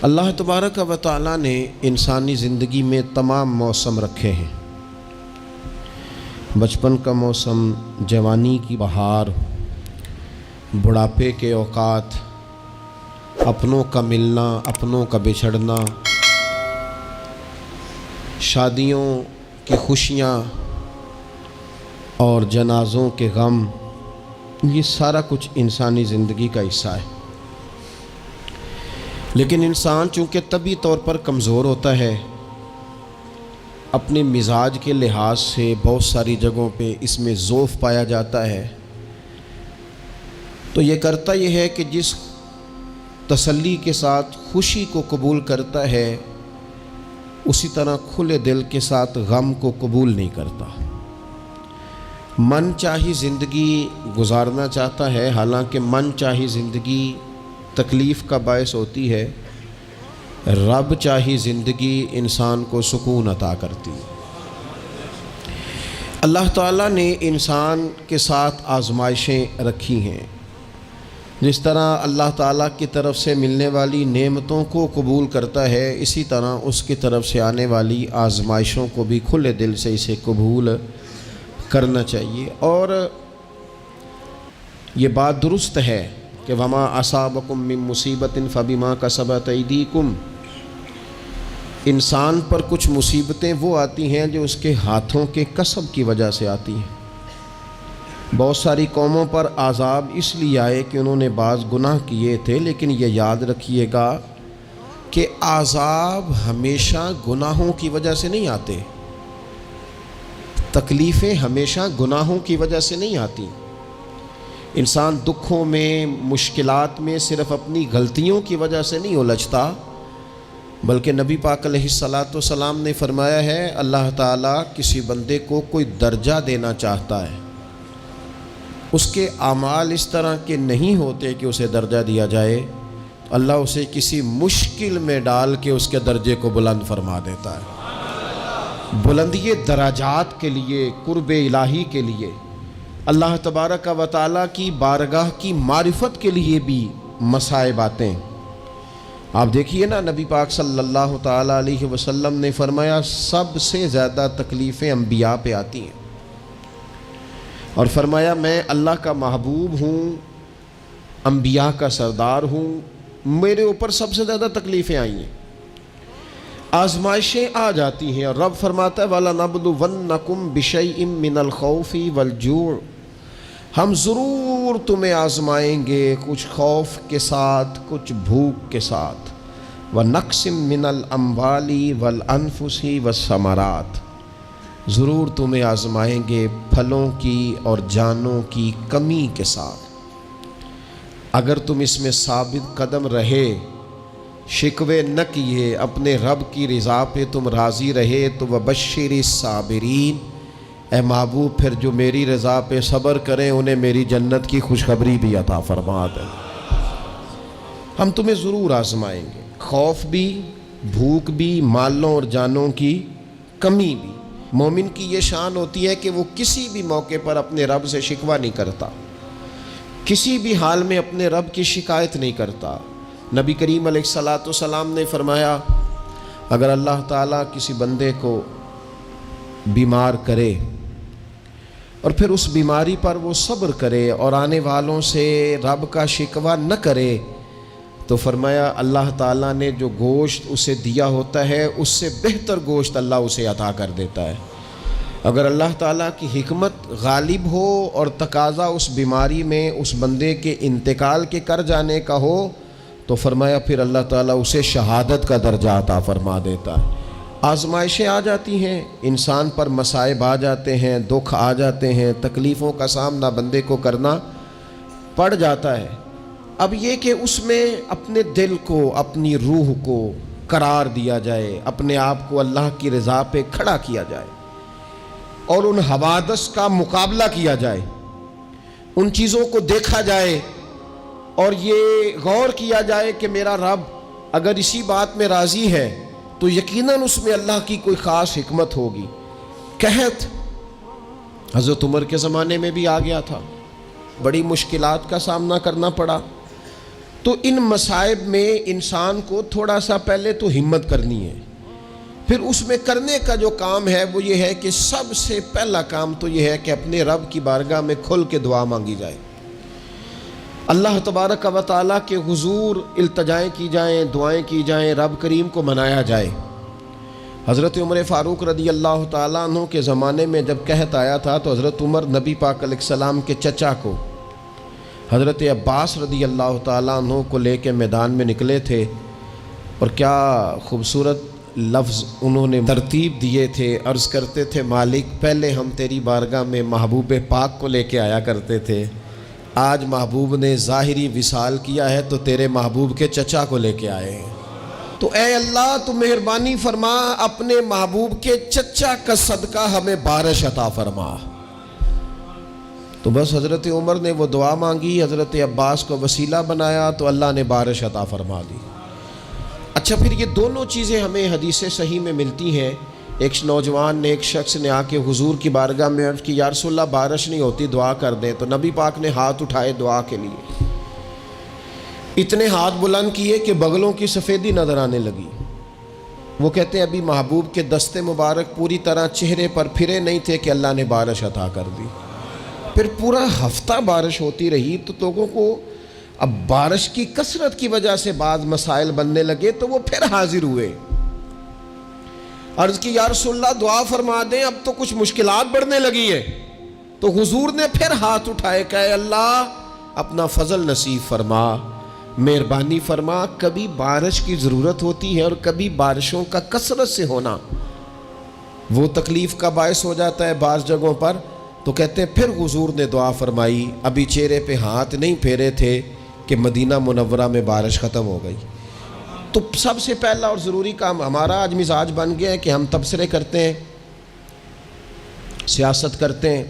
اللہ تبارک و تعالیٰ نے انسانی زندگی میں تمام موسم رکھے ہیں۔ بچپن کا موسم، جوانی کی بہار، بڑھاپے کے اوقات، اپنوں کا ملنا، اپنوں کا بچھڑنا، شادیوں کی خوشیاں اور جنازوں کے غم، یہ سارا کچھ انسانی زندگی کا حصہ ہے۔ لیکن انسان چونکہ طبعی طور پر کمزور ہوتا ہے، اپنے مزاج کے لحاظ سے بہت ساری جگہوں پہ اس میں ضعف پایا جاتا ہے، تو یہ کرتا یہ ہے کہ جس تسلی کے ساتھ خوشی کو قبول کرتا ہے، اسی طرح کھلے دل کے ساتھ غم کو قبول نہیں کرتا۔ من چاہی زندگی گزارنا چاہتا ہے، حالانکہ من چاہی زندگی تکلیف کا باعث ہوتی ہے، رب چاہی زندگی انسان کو سکون عطا کرتی ہے۔ اللہ تعالیٰ نے انسان کے ساتھ آزمائشیں رکھی ہیں۔ جس طرح اللہ تعالیٰ کی طرف سے ملنے والی نعمتوں کو قبول کرتا ہے، اسی طرح اس کی طرف سے آنے والی آزمائشوں کو بھی کھلے دل سے اسے قبول کرنا چاہیے۔ اور یہ بات درست ہے کہ وما اصابکم من مصیبت فبما کسبت ایدیکم، انسان پر کچھ مصیبتیں وہ آتی ہیں جو اس کے ہاتھوں کے کسب کی وجہ سے آتی ہیں۔ بہت ساری قوموں پر عذاب اس لیے آئے کہ انہوں نے بعض گناہ کیے تھے، لیکن یہ یاد رکھیے گا کہ عذاب ہمیشہ گناہوں کی وجہ سے نہیں آتے، تکلیفیں ہمیشہ گناہوں کی وجہ سے نہیں آتی۔ انسان دکھوں میں، مشکلات میں صرف اپنی غلطیوں کی وجہ سے نہیں الجھتا، بلکہ نبی پاک علیہ الصلاۃ والسلام نے فرمایا ہے، اللہ تعالیٰ کسی بندے کو کوئی درجہ دینا چاہتا ہے، اس کے اعمال اس طرح کے نہیں ہوتے کہ اسے درجہ دیا جائے، اللہ اسے کسی مشکل میں ڈال کے اس کے درجے کو بلند فرما دیتا ہے۔ بلندی درجات کے لیے، قرب الہی کے لیے، اللہ تبارک و تعالیٰ کی بارگاہ کی معرفت کے لیے بھی مصائب آتے ہیں۔ آپ دیکھیے نا، نبی پاک صلی اللہ تعالیٰ علیہ وسلم نے فرمایا سب سے زیادہ تکلیفیں انبیاء پہ آتی ہیں، اور فرمایا میں اللہ کا محبوب ہوں، انبیاء کا سردار ہوں، میرے اوپر سب سے زیادہ تکلیفیں آئی ہیں، آزمائشیں آ جاتی ہیں۔ اور رب فرماتا ہے وَلَنَبْلُوَنَّكُمْ بِشَيْءٍ مِّنَ الْخَوْفِ وَالْجُوعِ، ہم ضرور تمہیں آزمائیں گے کچھ خوف کے ساتھ، کچھ بھوک کے ساتھ، وَنَقْصٍ مِّنَ الْأَمْوَالِ وَالْأَنفُسِ وَالثَّمَرَاتِ، ضرور تمہیں آزمائیں گے پھلوں کی اور جانوں کی کمی کے ساتھ۔ اگر تم اس میں ثابت قدم رہے، شکوے نہ کیے، اپنے رب کی رضا پہ تم راضی رہے، تو وَبَشِّرِ الصَّابِرِينَ، اے محبوب پھر جو میری رضا پہ صبر کریں انہیں میری جنت کی خوشخبری بھی عطا فرما دیں۔ ہم تمہیں ضرور آزمائیں گے، خوف بھی، بھوک بھی، مالوں اور جانوں کی کمی بھی۔ مومن کی یہ شان ہوتی ہے کہ وہ کسی بھی موقع پر اپنے رب سے شکوہ نہیں کرتا، کسی بھی حال میں اپنے رب کی شکایت نہیں کرتا۔ نبی کریم علیہ الصلاۃ والسلام نے فرمایا اگر اللہ تعالیٰ کسی بندے کو بیمار کرے اور پھر اس بیماری پر وہ صبر کرے اور آنے والوں سے رب کا شکوہ نہ کرے، تو فرمایا اللہ تعالیٰ نے جو گوشت اسے دیا ہوتا ہے اس سے بہتر گوشت اللہ اسے عطا کر دیتا ہے۔ اگر اللہ تعالیٰ کی حکمت غالب ہو اور تقاضا اس بیماری میں اس بندے کے انتقال کے کر جانے کا ہو، تو فرمایا پھر اللہ تعالیٰ اسے شہادت کا درجہ عطا فرما دیتا ہے۔ آزمائشیں آ جاتی ہیں، انسان پر مصائب آ جاتے ہیں، دکھ آ جاتے ہیں، تکلیفوں کا سامنا بندے کو کرنا پڑ جاتا ہے۔ اب یہ کہ اس میں اپنے دل کو، اپنی روح کو قرار دیا جائے، اپنے آپ کو اللہ کی رضا پہ کھڑا کیا جائے، اور ان حوادث کا مقابلہ کیا جائے، ان چیزوں کو دیکھا جائے، اور یہ غور کیا جائے کہ میرا رب اگر اسی بات میں راضی ہے تو یقیناً اس میں اللہ کی کوئی خاص حکمت ہوگی۔ قحط حضرت عمر کے زمانے میں بھی آ گیا تھا، بڑی مشکلات کا سامنا کرنا پڑا، تو ان مصائب میں انسان کو تھوڑا سا پہلے تو ہمت کرنی ہے، پھر اس میں کرنے کا جو کام ہے وہ یہ ہے کہ سب سے پہلا کام تو یہ ہے کہ اپنے رب کی بارگاہ میں کھل کے دعا مانگی جائے، اللہ تبارک و تعالیٰ کے حضور التجائیں کی جائیں، دعائیں کی جائیں، رب کریم کو منایا جائے۔ حضرت عمر فاروق رضی اللہ تعالیٰ عنہ کے زمانے میں جب قحط آیا تھا تو حضرت عمر نبی پاک علیہ السلام کے چچا کو حضرت عباس رضی اللہ تعالیٰ عنہ کو لے کے میدان میں نکلے تھے، اور کیا خوبصورت لفظ انہوں نے ترتیب دیے تھے، عرض کرتے تھے مالک پہلے ہم تیری بارگاہ میں محبوب پاک کو لے کے آیا کرتے تھے، آج محبوب نے ظاہری وصال کیا ہے تو تیرے محبوب کے چچا کو لے کے آئے ہیں، تو اے اللہ تو مہربانی فرما اپنے محبوب کے چچا کا صدقہ ہمیں بارش عطا فرما۔ تو بس حضرت عمر نے وہ دعا مانگی، حضرت عباس کو وسیلہ بنایا تو اللہ نے بارش عطا فرما دی۔ اچھا، پھر یہ دونوں چیزیں ہمیں حدیث صحیح میں ملتی ہیں۔ ایک نوجوان نے، ایک شخص نے آ کے حضور کی بارگاہ میں عرض کی یا رسول اللہ بارش نہیں ہوتی، دعا کر دیں، تو نبی پاک نے ہاتھ اٹھائے دعا کے لیے، اتنے ہاتھ بلند کیے کہ بغلوں کی سفیدی نظر آنے لگی۔ وہ کہتے ہیں ابھی محبوب کے دستے مبارک پوری طرح چہرے پر پھرے نہیں تھے کہ اللہ نے بارش عطا کر دی۔ پھر پورا ہفتہ بارش ہوتی رہی تو لوگوں کو اب بارش کی کثرت کی وجہ سے بعض مسائل بننے لگے، تو وہ پھر حاضر ہوئے، عرض کی یا رسول اللہ دعا فرما دیں، اب تو کچھ مشکلات بڑھنے لگی ہیں۔ تو حضور نے پھر ہاتھ اٹھائے کہ اے اللہ اپنا فضل نصیب فرما، مہربانی فرما، کبھی بارش کی ضرورت ہوتی ہے اور کبھی بارشوں کا کثرت سے ہونا وہ تکلیف کا باعث ہو جاتا ہے بعض جگہوں پر۔ تو کہتے ہیں پھر حضور نے دعا فرمائی، ابھی چہرے پہ ہاتھ نہیں پھیرے تھے کہ مدینہ منورہ میں بارش ختم ہو گئی۔ تو سب سے پہلا اور ضروری کام ہمارا آج مزاج بن گیا ہے کہ ہم تبصرے کرتے ہیں، سیاست کرتے ہیں،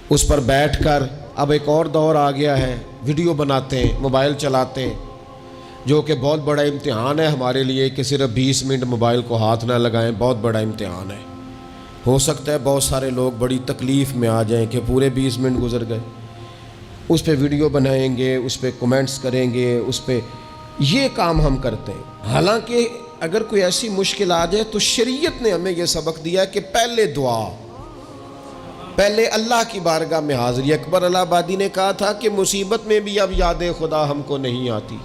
اس پر بیٹھ کر اب ایک اور دور آ گیا ہے، ویڈیو بناتے ہیں، موبائل چلاتے ہیں، جو کہ بہت بڑا امتحان ہے ہمارے لیے کہ صرف 20 منٹ موبائل کو ہاتھ نہ لگائیں، بہت بڑا امتحان ہے۔ ہو سکتا ہے بہت سارے لوگ بڑی تکلیف میں آ جائیں کہ پورے 20 منٹ گزر گئے، اس پہ ویڈیو بنائیں گے، اس پہ کومنٹس کریں گے، اس پہ یہ کام ہم کرتے ہیں۔ حالانکہ اگر کوئی ایسی مشکل آ جائے تو شریعت نے ہمیں یہ سبق دیا کہ پہلے دعا، پہلے اللہ کی بارگاہ میں حاضری۔ اکبر الہ آبادی نے کہا تھا کہ مصیبت میں بھی اب یاد خدا ہم کو نہیں آتی،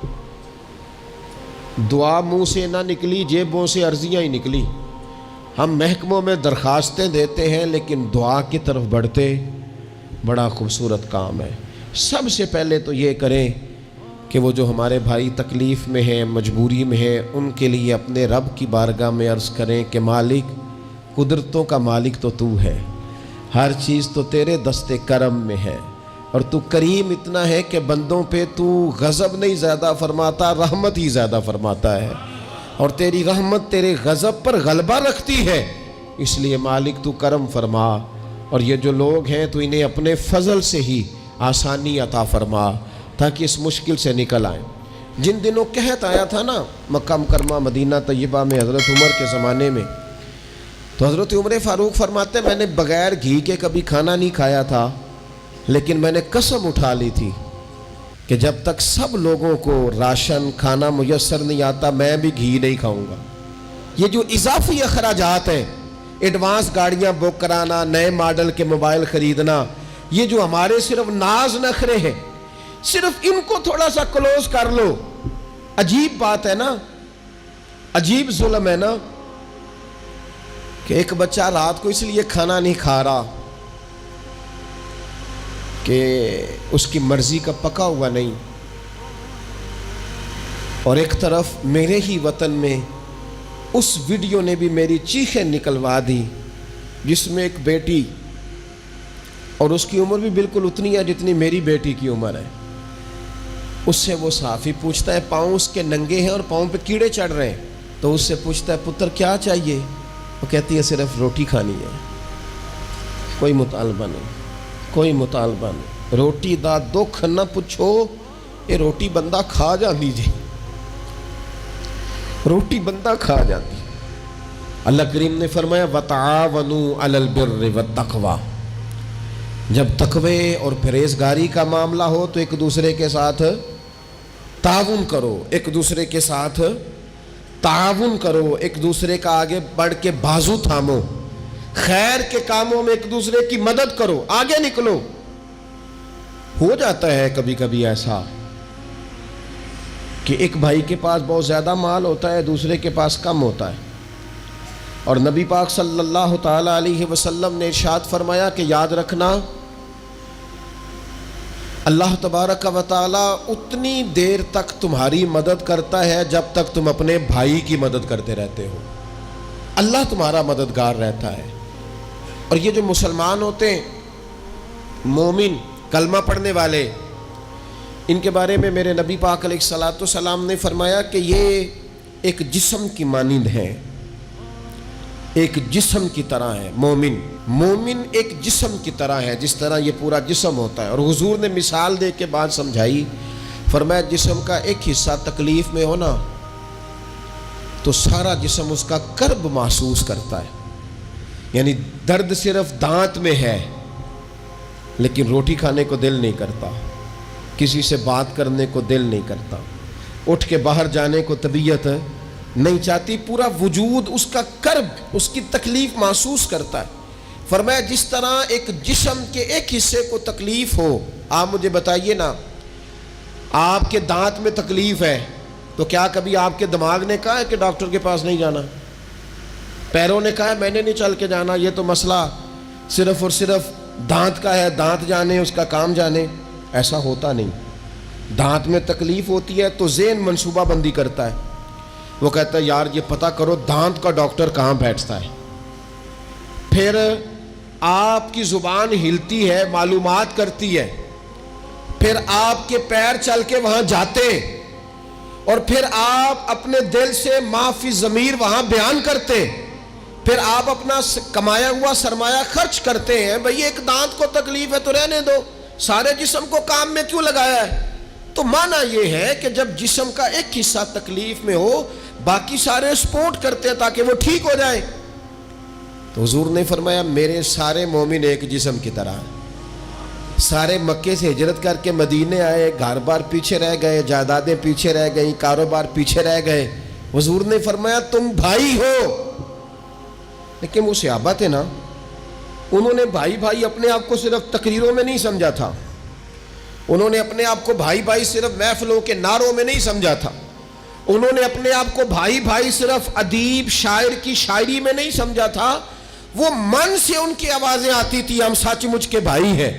دعا منہ سے نہ نکلی، جیبوں سے عرضیاں ہی نکلی۔ ہم محکموں میں درخواستیں دیتے ہیں لیکن دعا کی طرف بڑھتے بڑا خوبصورت کام ہے۔ سب سے پہلے تو یہ کریں کہ وہ جو ہمارے بھائی تکلیف میں ہیں، مجبوری میں ہیں، ان کے لیے اپنے رب کی بارگاہ میں عرض کریں کہ مالک، قدرتوں کا مالک تو تو ہے، ہر چیز تو تیرے دست کرم میں ہے، اور تو کریم اتنا ہے کہ بندوں پہ تو غضب نہیں زیادہ فرماتا، رحمت ہی زیادہ فرماتا ہے، اور تیری رحمت تیرے غضب پر غلبہ رکھتی ہے، اس لیے مالک تو کرم فرما، اور یہ جو لوگ ہیں تو انہیں اپنے فضل سے ہی آسانی عطا فرما تاکہ اس مشکل سے نکل آئیں۔ جن دنوں قحط آیا تھا نا مکہ مکرمہ مدینہ طیبہ میں حضرت عمر کے زمانے میں، تو حضرت عمر فاروق فرماتے ہیں میں نے بغیر گھی کے کبھی کھانا نہیں کھایا تھا، لیکن میں نے قسم اٹھا لی تھی کہ جب تک سب لوگوں کو راشن کھانا میسر نہیں آتا میں بھی گھی نہیں کھاؤں گا۔ یہ جو اضافی اخراجات ہیں، ایڈوانس گاڑیاں بک کرانا، نئے ماڈل کے موبائل خریدنا، یہ جو ہمارے صرف ناز نخرے ہیں، صرف ان کو تھوڑا سا کلوز کر لو۔ عجیب بات ہے نا، عجیب ظلم ہے نا کہ ایک بچہ رات کو اس لیے کھانا نہیں کھا رہا کہ اس کی مرضی کا پکا ہوا نہیں، اور ایک طرف میرے ہی وطن میں اس ویڈیو نے بھی میری چیخیں نکلوا دی جس میں ایک بیٹی، اور اس کی عمر بھی بالکل اتنی ہے جتنی میری بیٹی کی عمر ہے، اس سے وہ صحافی پوچھتا ہے پاؤں اس کے ننگے ہیں اور پاؤں پہ کیڑے چڑھ رہے ہیں، تو اس سے پوچھتا ہے پتر کیا چاہیے؟ وہ کہتی ہے صرف روٹی کھانی ہے، کوئی مطالبہ نہیں، کوئی مطالبہ نہیں، روٹی دا دکھ نہ پوچھو، یہ روٹی بندہ کھا جاندی جی، روٹی بندہ کھا جاتی۔ اللہ کریم نے فرمایا وَتَعَاوَنُوا عَلَى الْبِرِّ وَالتَّقْوَى، جب تقوی اور پرہیزگاری کا معاملہ ہو تو ایک دوسرے کے ساتھ تعاون کرو، ایک دوسرے کے ساتھ تعاون کرو، ایک دوسرے کا آگے بڑھ کے بازو تھامو، خیر کے کاموں میں ایک دوسرے کی مدد کرو، آگے نکلو۔ ہو جاتا ہے کبھی کبھی ایسا کہ ایک بھائی کے پاس بہت زیادہ مال ہوتا ہے، دوسرے کے پاس کم ہوتا ہے، اور نبی پاک صلی اللہ تعالی علیہ وسلم نے ارشاد فرمایا کہ یاد رکھنا اللہ تبارک و تعالی اتنی دیر تک تمہاری مدد کرتا ہے جب تک تم اپنے بھائی کی مدد کرتے رہتے ہو۔ اللہ تمہارا مددگار رہتا ہے۔ اور یہ جو مسلمان ہوتے ہیں، مومن، کلمہ پڑھنے والے، ان کے بارے میں میرے نبی پاک علیہ الصلاۃ والسلام نے فرمایا کہ یہ ایک جسم کی مانند ہے، ایک جسم کی طرح ہے۔ مومن ایک جسم کی طرح ہے، جس طرح یہ پورا جسم ہوتا ہے۔ اور حضور نے مثال دے کے بات سمجھائی، فرمایا جسم کا ایک حصہ تکلیف میں ہونا تو سارا جسم اس کا کرب محسوس کرتا ہے، یعنی درد صرف دانت میں ہے لیکن روٹی کھانے کو دل نہیں کرتا، کسی سے بات کرنے کو دل نہیں کرتا، اٹھ کے باہر جانے کو طبیعت نہیں چاہتی، پورا وجود اس کا کرب، اس کی تکلیف محسوس کرتا ہے۔ فرمایا جس طرح ایک جسم کے ایک حصے کو تکلیف ہو، آپ مجھے بتائیے نا، آپ کے دانت میں تکلیف ہے تو کیا کبھی آپ کے دماغ نے کہا ہے کہ ڈاکٹر کے پاس نہیں جانا؟ پیروں نے کہا ہے میں نے نہیں چل کے جانا، یہ تو مسئلہ صرف اور صرف دانت کا ہے، دانت جانے، اس کا کام جانے؟ ایسا ہوتا نہیں۔ دانت میں تکلیف ہوتی ہے تو ذہن منصوبہ بندی کرتا ہے، وہ کہتا ہے یار یہ پتہ کرو دانت کا ڈاکٹر کہاں بیٹھتا ہے۔ پھر آپ کی زبان ہلتی ہے، معلومات کرتی ہے، پھر آپ کے پیر چل کے وہاں جاتے، اور پھر آپ اپنے دل سے ما فی الضمیر وہاں بیان کرتے، پھر آپ اپنا کمایا ہوا سرمایہ خرچ کرتے ہیں۔ بھئی ایک دانت کو تکلیف ہے تو رہنے دو، سارے جسم کو کام میں کیوں لگایا ہے؟ تو معنی یہ ہے کہ جب جسم کا ایک حصہ تکلیف میں ہو، باقی سارے سپورٹ کرتے ہیں تاکہ وہ ٹھیک ہو جائے۔ تو حضور نے فرمایا میرے سارے مومن ایک جسم کی طرح ہیں۔ سارے مکے سے ہجرت کر کے مدینے آئے، گھر بار پیچھے رہ گئے، جائیدادیں پیچھے رہ گئیں، کاروبار پیچھے رہ گئے، حضور نے فرمایا تم بھائی ہو۔ لیکن وہ صحابہ تھے نا، انہوں نے بھائی بھائی اپنے آپ کو صرف تقریروں میں نہیں سمجھا تھا، انہوں نے اپنے آپ کو بھائی بھائی صرف محفلوں کے نعروں میں نہیں سمجھا تھا، انہوں نے اپنے آپ کو بھائی بھائی صرف ادیب شاعر کی شاعری میں نہیں سمجھا تھا، وہ من سے ان کی آوازیں آتی تھی ہم سچ مچ کے بھائی ہیں،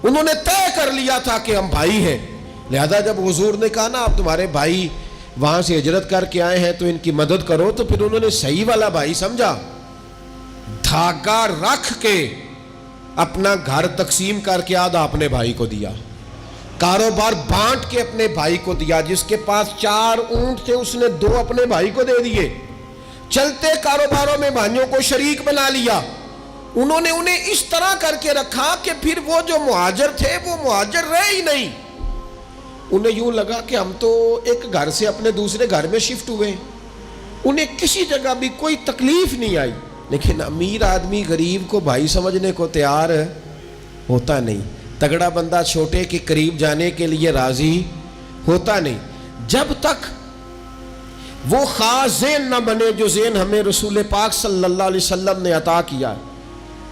انہوں نے طے کر لیا تھا کہ ہم بھائی ہیں۔ لہذا جب حضور نے کہا نا آپ تمہارے بھائی وہاں سے ہجرت کر کے آئے ہیں تو ان کی مدد کرو، تو پھر انہوں نے صحیح والا بھائی سمجھا، دھاگا رکھ کے اپنا گھر تقسیم کر کے آدھا اپنے بھائی کو دیا، کاروبار بانٹ کے اپنے بھائی کو دیا، جس کے پاس 4 اونٹ تھے اس نے 2 اپنے بھائی کو دے دیے، چلتے کاروباروں میں بھائیوں کو شریک بنا لیا۔ انہوں نے انہیں اس طرح کر کے رکھا کہ پھر وہ جو مہاجر تھے وہ مہاجر رہے ہی نہیں، انہیں یوں لگا کہ ہم تو ایک گھر سے اپنے دوسرے گھر میں شفٹ ہوئے، انہیں کسی جگہ بھی کوئی تکلیف نہیں آئی۔ لیکن امیر آدمی غریب کو بھائی سمجھنے کو تیار ہوتا نہیں، تگڑا بندہ چھوٹے کے قریب جانے کے لیے راضی ہوتا نہیں، جب تک وہ خاص ذہن نہ بنے جو ذہن ہمیں رسول پاک صلی اللہ علیہ وسلم نے عطا کیا،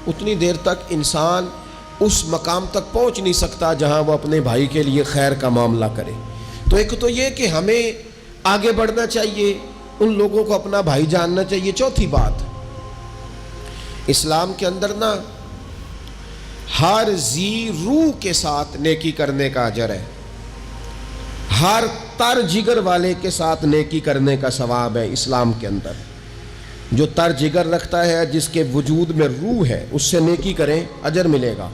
اتنی دیر تک انسان اس مقام تک پہنچ نہیں سکتا جہاں وہ اپنے بھائی کے لیے خیر کا معاملہ کرے۔ تو ایک تو یہ کہ ہمیں آگے بڑھنا چاہیے، ان لوگوں کو اپنا بھائی جاننا چاہیے۔ چوتھی بات، اسلام کے اندر نا ہر ذی روح کے ساتھ نیکی کرنے کا اجر ہے، ہر تر جگر والے کے ساتھ نیکی کرنے کا ثواب ہے۔ اسلام کے اندر جو تر جگر رکھتا ہے، جس کے وجود میں روح ہے، اس سے نیکی کریں اجر ملے گا،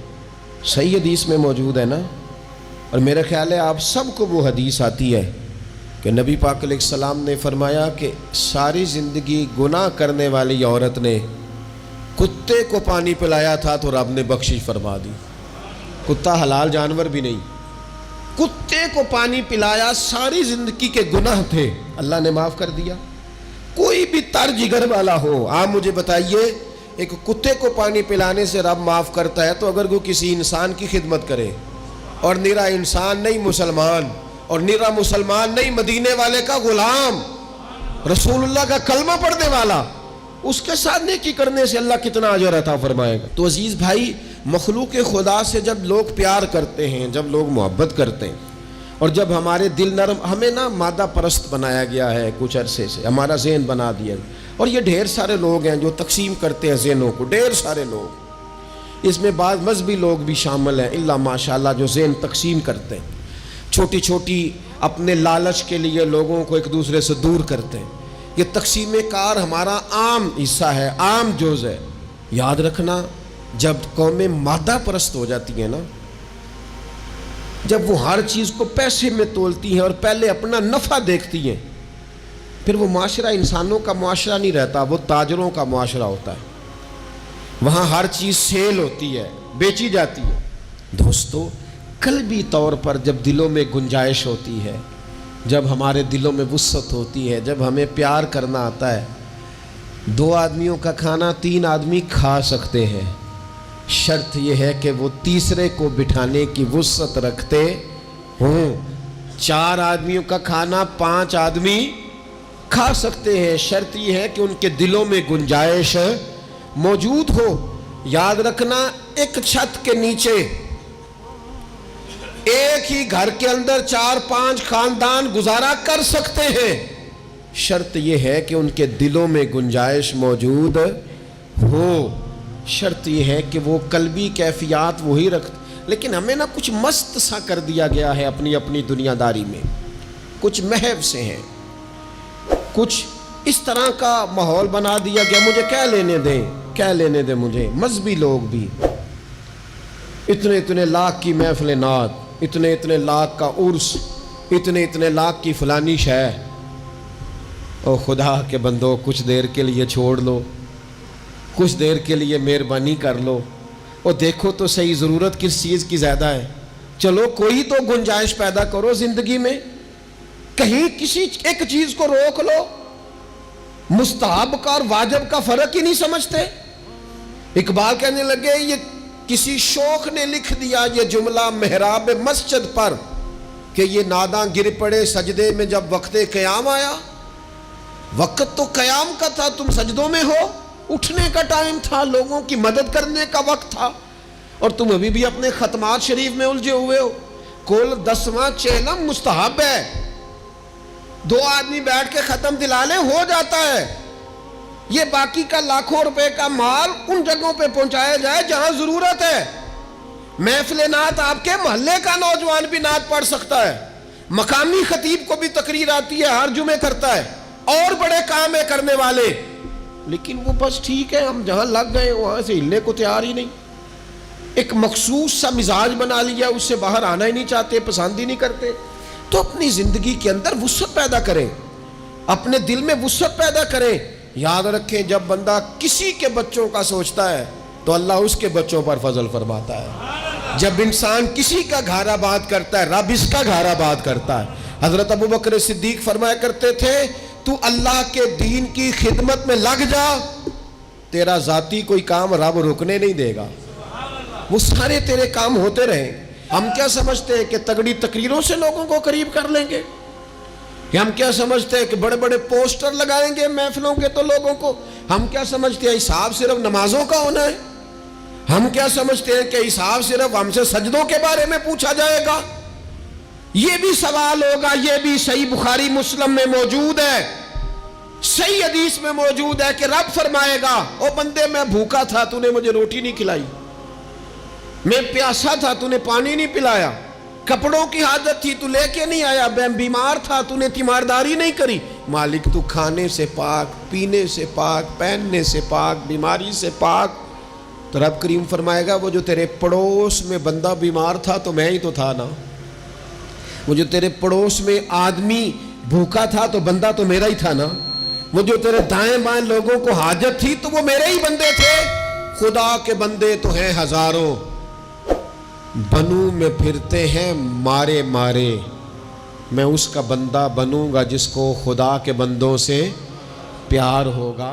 صحیح حدیث میں موجود ہے نا۔ اور میرا خیال ہے آپ سب کو وہ حدیث آتی ہے کہ نبی پاک علیہ السلام نے فرمایا کہ ساری زندگی گناہ کرنے والی عورت نے کتے کو پانی پلایا تھا تو رب نے بخشش فرما دی۔ کتا حلال جانور بھی نہیں، کتے کو پانی پلایا، ساری زندگی کے گناہ تھے، اللہ نے معاف کر دیا۔ کوئی بھی تر جگر والا ہو، آپ مجھے بتائیے ایک کتے کو پانی پلانے سے رب معاف کرتا ہے، تو اگر وہ کسی انسان کی خدمت کرے، اور نرا انسان نہیں مسلمان، اور نرا مسلمان نہیں، مدینے والے کا غلام، رسول اللہ کا کلمہ پڑھنے والا، اس کے ساتھ نیکی کرنے سے اللہ کتنا اجر عطا فرمائے گا۔ تو عزیز بھائی، مخلوق خدا سے جب لوگ پیار کرتے ہیں، جب لوگ محبت کرتے ہیں، اور جب ہمارے دل نرم، ہمیں نا مادہ پرست بنایا گیا ہے کچھ عرصے سے، ہمارا ذہن بنا دیا گیا، اور یہ ڈھیر سارے لوگ ہیں جو تقسیم کرتے ہیں ذہنوں کو، ڈھیر سارے لوگ، اس میں بعض مذہبی لوگ بھی شامل ہیں اللہ ماشاءاللہ، جو ذہن تقسیم کرتے ہیں، چھوٹی چھوٹی اپنے لالچ کے لیے لوگوں کو ایک دوسرے سے دور کرتے ہیں۔ یہ تقسیم کار ہمارا عام حصہ ہے، عام جز ہے۔ یاد رکھنا، جب قومیں مادہ پرست ہو جاتی ہیں نا، جب وہ ہر چیز کو پیسے میں تولتی ہیں اور پہلے اپنا نفع دیکھتی ہیں، پھر وہ معاشرہ انسانوں کا معاشرہ نہیں رہتا، وہ تاجروں کا معاشرہ ہوتا ہے۔ وہاں ہر چیز سیل ہوتی ہے، بیچی جاتی ہے۔ دوستو، قلبی طور پر جب دلوں میں گنجائش ہوتی ہے، جب ہمارے دلوں میں وسعت ہوتی ہے، جب ہمیں پیار کرنا آتا ہے، 2 آدمیوں کا کھانا 3 آدمی کھا سکتے ہیں، شرط یہ ہے کہ وہ تیسرے کو بٹھانے کی وسعت رکھتے ہوں۔ 4 آدمیوں کا کھانا 5 آدمی کھا سکتے ہیں، شرط یہ ہے کہ ان کے دلوں میں گنجائش موجود ہو۔ یاد رکھنا، ایک چھت کے نیچے، ایک ہی گھر کے اندر 4-5 خاندان گزارا کر سکتے ہیں، شرط یہ ہے کہ ان کے دلوں میں گنجائش موجود ہو، شرط یہ ہے کہ وہ قلبی کیفیات وہی رکھتے۔ لیکن ہمیں نا کچھ مست سا کر دیا گیا ہے اپنی اپنی دنیا داری میں، کچھ محو سے ہیں، کچھ اس طرح کا ماحول بنا دیا گیا، مجھے کیا لینے دیں مجھے۔ مذہبی لوگ بھی اتنے لاکھ کی محفل نعت، اتنے لاکھ کا عرس، اتنے لاکھ کی فلانی شے، او خدا کے بندو، کچھ دیر کے لیے چھوڑ لو، کچھ دیر کے لیے مہربانی کر لو، اور دیکھو تو صحیح ضرورت کس چیز کی زیادہ ہے۔ چلو کوئی تو گنجائش پیدا کرو زندگی میں، کہیں کسی ایک چیز کو روک لو۔ مستحب کا اور واجب کا فرق ہی نہیں سمجھتے۔ اقبال کہنے لگے، یہ کسی شوخ نے لکھ دیا یہ جملہ محراب مسجد پر، کہ یہ ناداں گر پڑے سجدے میں جب وقت قیام آیا۔ وقت تو قیام کا تھا، تم سجدوں میں ہو، اٹھنے کا ٹائم تھا، لوگوں کی مدد کرنے کا وقت تھا، اور تم ابھی بھی اپنے ختمات شریف میں الجھے ہوئے ہو۔ کل 10واں چہلم مستحب ہے، 2 آدمی بیٹھ کے ختم دلا لیں، ہو جاتا ہے۔ یہ باقی کا لاکھوں روپے کا مال ان جگہوں پہ پہنچایا جائے جہاں ضرورت ہے۔ محفل نعت آپ کے محلے کا نوجوان بھی نعت پڑھ سکتا ہے، مقامی خطیب کو بھی تقریر آتی ہے، ہر جمعے کرتا ہے، اور بڑے کام ہے کرنے والے، لیکن وہ بس ٹھیک ہے، ہم جہاں لگ گئے وہاں سے ہلنے کو تیار ہی نہیں، ایک مخصوص سا مزاج بنا لیا، اس سے باہر آنا ہی نہیں چاہتے، پسند ہی نہیں کرتے۔ تو اپنی زندگی کے اندر وسعت پیدا کریں، اپنے دل میں وسعت پیدا کریں۔ یاد رکھیں، جب بندہ کسی کے بچوں کا سوچتا ہے تو اللہ اس کے بچوں پر فضل فرماتا ہے۔ جب انسان کسی کا گھر آباد کرتا ہے، رب اس کا گھر آباد کرتا ہے۔ حضرت ابوبکر صدیق فرمایا کرتے تھے، تو اللہ کے دین کی خدمت میں لگ جا، تیرا ذاتی کوئی کام رب رکنے نہیں دے گا، وہ سارے تیرے کام ہوتے رہیں۔ ہم کیا سمجھتے ہیں کہ تگڑی تقریروں سے لوگوں کو قریب کر لیں گے؟ کہ ہم کیا سمجھتے ہیں کہ بڑے بڑے پوسٹر لگائیں گے محفلوں کے تو لوگوں کو؟ ہم کیا سمجھتے ہیں حساب صرف نمازوں کا ہونا ہے؟ ہم کیا سمجھتے ہیں کہ حساب صرف ہم سے سجدوں کے بارے میں پوچھا جائے گا؟ یہ بھی سوال ہوگا، یہ بھی صحیح بخاری مسلم میں موجود ہے، صحیح حدیث میں موجود ہے کہ رب فرمائے گا، او بندے میں بھوکا تھا تو نے مجھے روٹی نہیں کھلائی، میں پیاسا تھا تو نے پانی نہیں پلایا، کپڑوں کی حاجت تھی تو لے کے نہیں آیا، میں بیمار تھا تو نے تیمارداری نہیں کری۔ مالک تو کھانے سے پاک، پینے سے پاک، پہننے سے پاک، بیماری سے پاک۔ تو رب کریم فرمائے گا، وہ جو تیرے پڑوس میں بندہ بیمار تھا تو میں ہی تو تھا نا، وہ جو تیرے پڑوس میں آدمی بھوکا تھا تو بندہ تو میرا ہی تھا نا، وہ جو تیرے دائیں بائیں لوگوں کو حاجت تھی تو وہ میرے ہی بندے تھے۔ خدا کے بندے تو ہیں ہزاروں، بنوں میں پھرتے ہیں مارے مارے، میں اس کا بندہ بنوں گا جس کو خدا کے بندوں سے پیار ہوگا۔